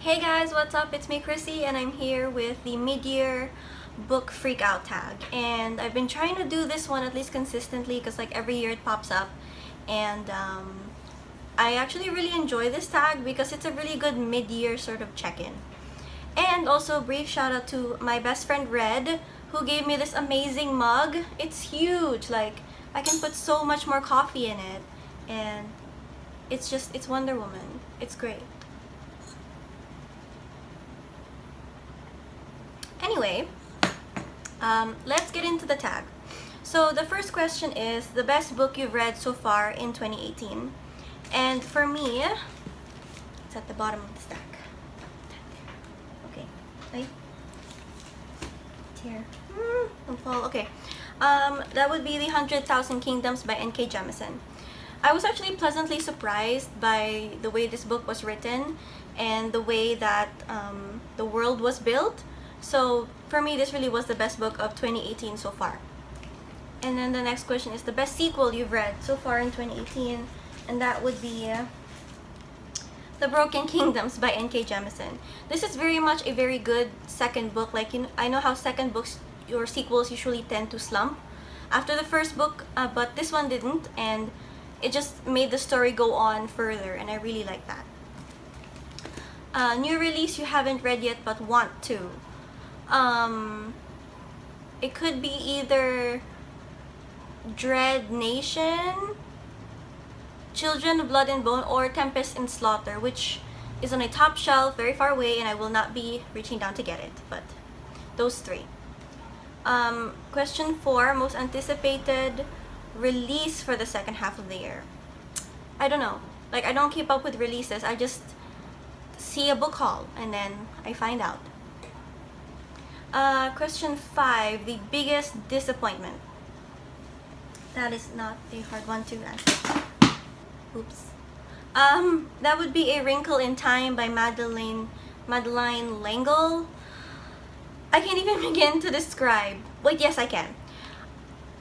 Hey guys, what's up? It's me, Chrissy, and I'm here with the mid-year book freakout tag. And I've been trying to do this one at least consistently because like every year it pops up. And I actually really enjoy this tag because it's a really good mid-year sort of check-in. And also a brief shout out to my best friend Red, who gave me this amazing mug. It's huge, like I can put so much more coffee in it. And it's Wonder Woman. It's great. Anyway, let's get into the tag. So the first question is the best book you've read so far in 2018. And for me, it's at the bottom of the stack. Okay, right here. Don't fall. Okay, that would be The 100,000 Kingdoms by N.K. Jemisin. I was actually pleasantly surprised by the way this book was written and the way that the world was built. So for me, this really was the best book of 2018 so far. And then the next question is the best sequel you've read so far in 2018, and that would be The Broken Kingdoms by N.K. Jemisin. This is very much a very good second book. Like, you know, I know how second books or sequels usually tend to slump after the first book, but this one didn't, and it just made the story go on further, and I really like that. New release you haven't read yet but want to. It could be either Dread Nation, Children of Blood and Bone, or Tempest in Slaughter, which is on a top shelf very far away and I will not be reaching down to get it, but those three. Question 4, most anticipated release for the second half of the year. I don't know, like I don't keep up with releases. I just see a book haul and then I find out. Question 5, the biggest disappointment. That is not a hard one to answer. Oops. That would be A Wrinkle in Time by Madeline L'Engle. I can't even begin to describe. Wait, yes I can.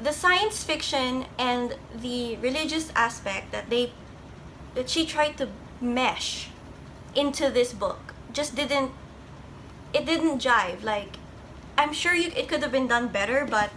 The science fiction and the religious aspect that she tried to mesh into this book just didn't jive. Like, I'm sure it could have been done better, but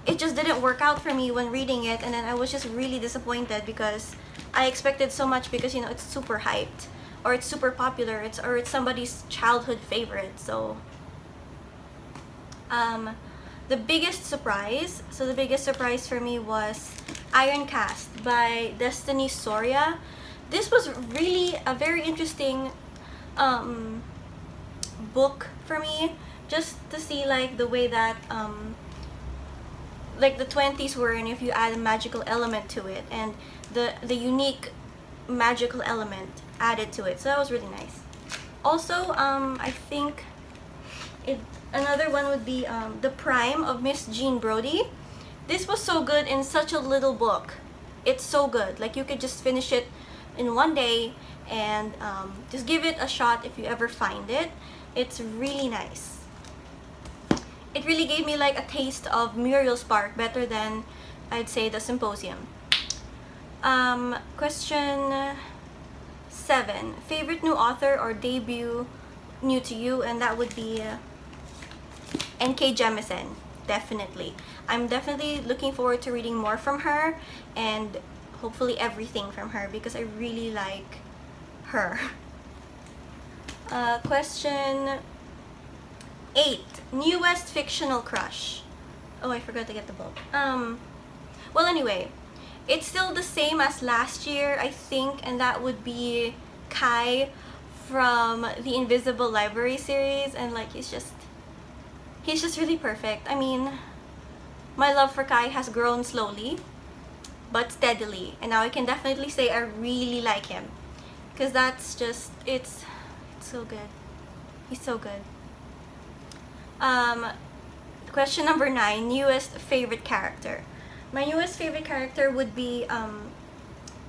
it just didn't work out for me when reading it, and then I was just really disappointed because I expected so much because, you know, it's super hyped or it's super popular, or it's somebody's childhood favorite. So the biggest surprise for me was Iron Cast by Destiny Soria. This was really a very interesting book for me, just to see like the way that like the 20s were, and if you add a magical element to it and the unique magical element added to it. So that was really nice. Also, I think another one would be The Prime of Miss Jean Brodie. This was so good in such a little book. It's so good. Like, you could just finish it in one day, and just give it a shot if you ever find it. It's really nice. It really gave me like a taste of Muriel Spark, better than I'd say The Symposium. Question 7, favorite new author or debut new to you, and that would be N.K. Jemisin. Definitely. I'm definitely looking forward to reading more from her, and hopefully everything from her, because I really like her. Question 8, newest fictional crush. Oh, I forgot to get the book. Well, anyway, it's still the same as last year, I think, and that would be Kai from the Invisible Library series, and like he's just really perfect. I mean, my love for Kai has grown slowly but steadily, and now I can definitely say I really like him, because that's just it's so good. He's so good. Question number 9, newest favorite character. My newest favorite character would be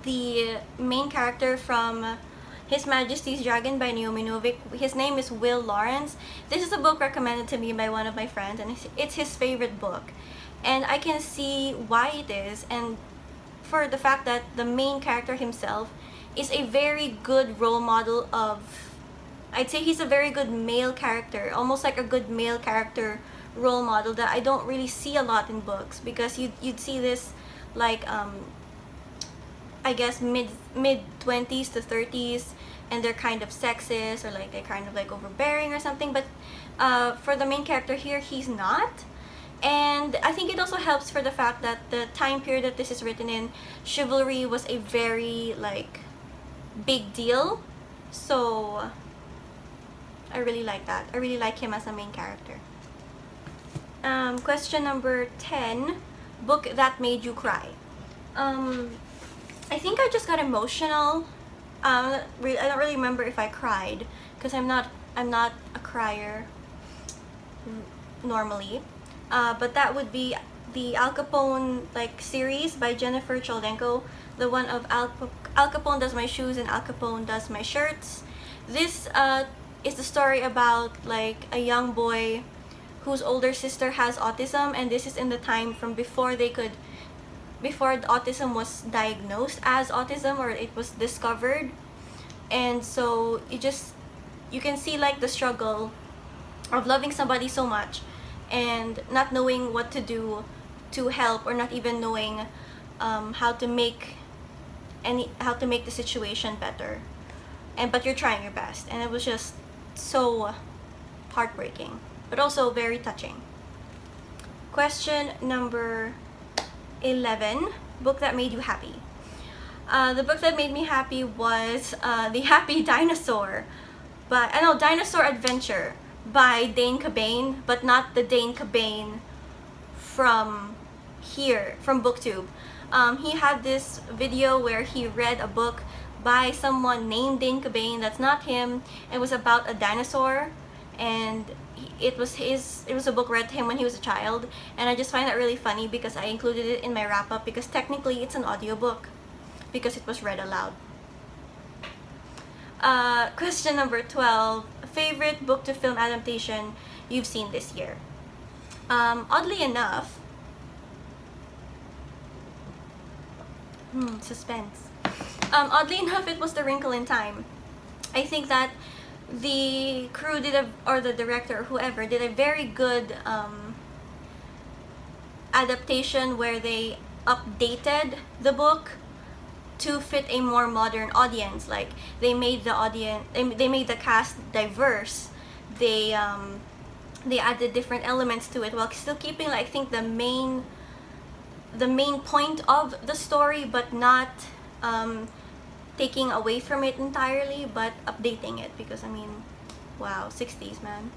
the main character from His Majesty's Dragon by Naomi Novik. His name is Will Lawrence. This is a book recommended to me by one of my friends, and it's his favorite book. And I can see why it is, and for the fact that the main character himself is a very good role model of I'd say he's a very good male character, almost like a good male character role model that I don't really see a lot in books, because you'd see this like I guess mid 20s to 30s, and they're kind of sexist, or like they're kind of like overbearing or something, but for the main character here, he's not. And I think it also helps for the fact that the time period that this is written in, chivalry was a very like big deal. So I really like that. I really like him as a main character. Question number 10, book that made you cry. I think I just got emotional. I don't really remember if I cried, because I'm not a crier normally. But that would be the Al Capone like series by Jennifer Choldenko, the one of Al Capone does my shoes and Al Capone does my shirts. This is the story about like a young boy whose older sister has autism, and this is in the time from before autism was diagnosed as autism, or it was discovered. And so you can see like the struggle of loving somebody so much and not knowing what to do to help, or not even knowing how to make the situation better, but you're trying your best. And it was just so heartbreaking, but also very touching. Question number 11, book that made you happy. The book that made me happy was The Happy Dinosaur, Dinosaur Adventure by Dane Cobain, but not the Dane Cobain from Booktube. He had this video where he read a book by someone named Dane Cobain that's not him. It was about a dinosaur, and it was a book read to him when he was a child, and I just find that really funny because I included it in my wrap-up, because technically it's an audiobook because it was read aloud. Question number 12, favorite book to film adaptation you've seen this year. Oddly enough, suspense. Oddly enough, it was The Wrinkle in Time. I think that the crew or the director or whoever did a very good adaptation where they updated the book to fit a more modern audience. Like they made the cast diverse. They added different elements to it while still keeping, like, I think the main point of the story, but not taking away from it entirely, but updating it, because I mean, wow, 60s, man.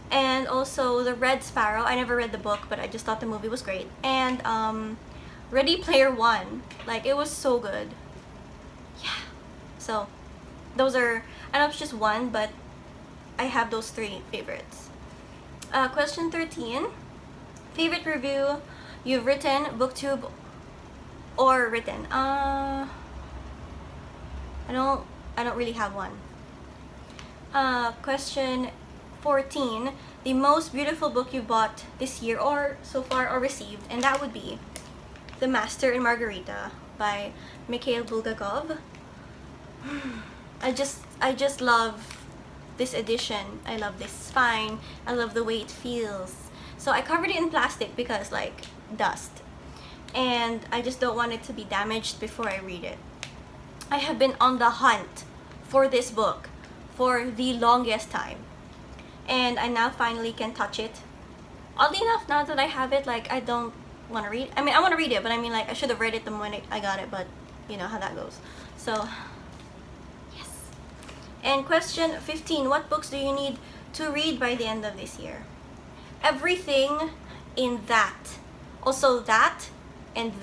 And also The Red Sparrow. I never read the book, but I just thought the movie was great. And Ready Player One, like, it was so good. Yeah. So those are, I know it's just one, but I have those 3 favorites. Question 13, favorite review you've written, Booktube, or written. I don't really have one. Question 14, the most beautiful book you bought this year or so far, or received, and that would be The Master and Margarita by Mikhail Bulgakov. I just love this edition. I love this spine. I love the way it feels. So I covered it in plastic because, like, dust, and I just don't want it to be damaged before I read it. I have been on the hunt for this book for the longest time, and I now finally can touch it. Oddly enough, now that I have it, like, I don't want to read. I mean, I want to read it, but I mean, like, I should have read it the moment I got it, but you know how that goes. So yes. And question 15, what books do you need to read by the end of this year? Everything in that, also that, and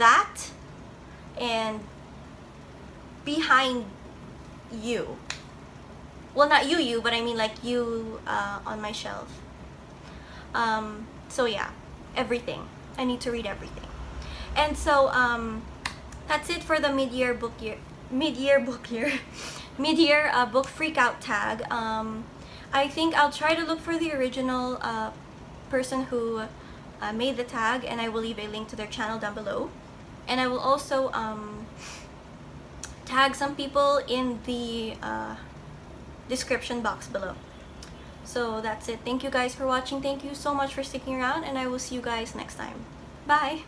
Behind You. Well, not you, but I mean, like, you on my shelf. So yeah, everything. I need to read everything. And so that's it for the mid-year book freakout tag. I think I'll try to look for the original person who made the tag, and I will leave a link to their channel down below. And I will also tag some people in the description box below. So that's it. Thank you guys for watching. Thank you so much for sticking around, and I will see you guys next time. Bye!